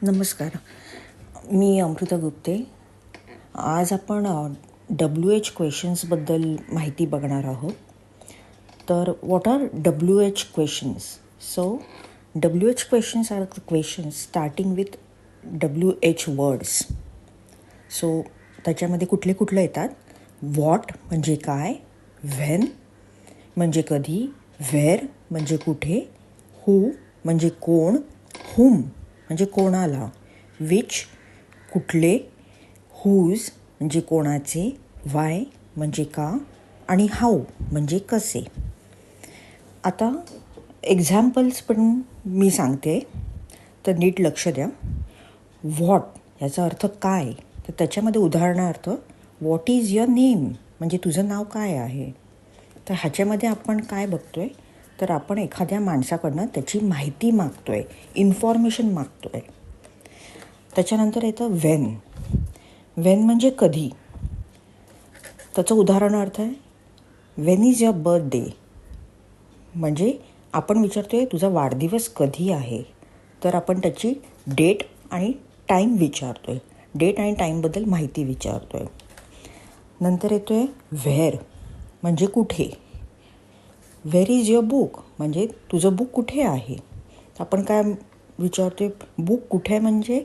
नमस्कार. मी अमृता गुप्ते. आज आपण WH क्वेश्चन्सबद्दल माहिती बघणार आहोत. तर what are WH questions? So WH questions are the questions starting with WH words. So त्याच्यामध्ये कुठले कुठले येतात? व्हॉट म्हणजे काय, व्हेन म्हणजे कधी, व्हेअर म्हणजे कुठे, हू म्हणजे कोण, हुम म्हणजे कोणाला, विच कुठले, हुज म्हणजे कोणाचे, वाय म्हणजे का आणि हाऊ म्हणजे कसे. आता एक्झाम्पल्स पण मी सांगते, तर नीट लक्ष द्या. व्हॉट याचा अर्थ काय, तर त्याच्यामध्ये उदाहरणार्थ व्हॉट इज युअर नेम म्हणजे तुझं नाव काय आहे. तर ह्याच्यामध्ये आपण काय बघतो आहे, तर आपण एखाद्या माणसाकडनं त्याची माहिती मागतो आहे, इन्फॉर्मेशन मागतो आहे. त्याच्यानंतर येतं व्हेन. व्हेन म्हणजे कधी. त्याचं उदाहरणार्थ आहे व्हेन इज युअर बर्थडे म्हणजे आपण विचारतो आहे तुझा वाढदिवस कधी आहे, तर आपण त्याची डेट आणि टाईम विचारतो आहे, डेट आणि टाईमबद्दल माहिती विचारतो आहे. नंतर येतो आहे व्हेअर म्हणजे कुठे. व्हेअर इज युअर बुक म्हणजे तुझं बुक कुठे आहे. आपण काय विचारतो आहे, बुक कुठे आहे म्हणजे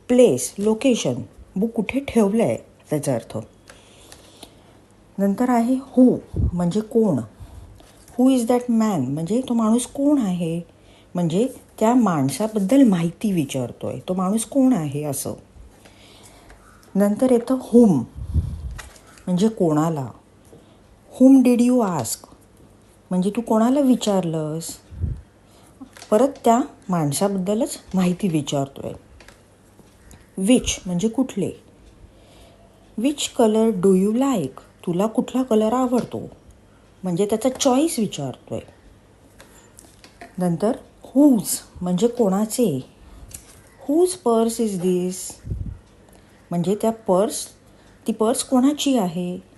प्लेस, लोकेशन, बुक कुठे ठेवलं आहे त्याचा अर्थ. नंतर आहे हू म्हणजे कोण. हू इज दॅट मॅन म्हणजे तो माणूस कोण आहे, म्हणजे त्या माणसाबद्दल माहिती विचारतो आहे, तो माणूस कोण आहे असं. नंतर येतं हुम म्हणजे कोणाला. हुम डिड यू आस्क म्हणजे तू कोणाला विचारलंस, परत त्या माणसाबद्दलच माहिती विचारतो आहे. विच म्हणजे कुठले. Which colour do you like तुला कुठला कलर आवडतो म्हणजे त्याचा चॉईस विचारतो आहे. नंतर हुज म्हणजे कोणाचे. हुज पर्स इज दिस म्हणजे ती पर्स कोणाची आहे.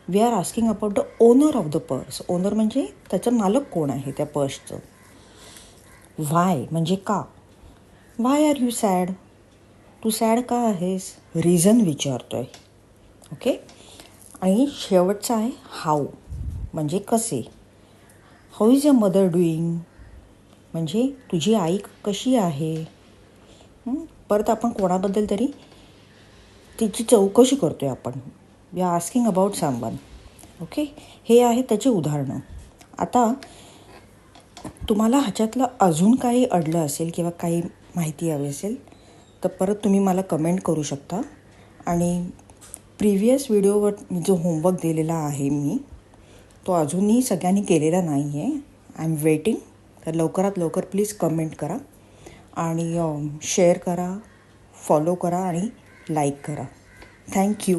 We are asking about the owner of the purse. Owner म्हणजे त्याचं मालक कोण आहे त्या पर्सचं. व्हाय म्हणजे का. व्हाय आर यू सॅड तू सॅड का आहेस, रिझन विचारतो आहे. ओके. आणि शेवटचं आहे हाऊ म्हणजे कसे. How is your mother doing म्हणजे तुझी आई कशी आहे. परत आपण कोणाबद्दल तरी तिची चौकशी करतो आहे आपण. We are asking about someone. Okay. हे आहे त्याची उदाहरणं. आता तुम्हाला ह्याच्यातलं अजून काही अडलं असेल किंवा काही माहिती हवी असेल तर परत तुम्ही मला कमेंट करू शकता. आणि प्रिव्हियस व्हिडिओवर जो होमवर्क दिलेला आहे मी, तो अजूनही सगळ्यांनी केलेला नाही आहे. I am waiting. तर लवकरात लवकर प्लीज कमेंट करा आणि शेअर करा, फॉलो करा आणि लाईक करा. थँक्यू.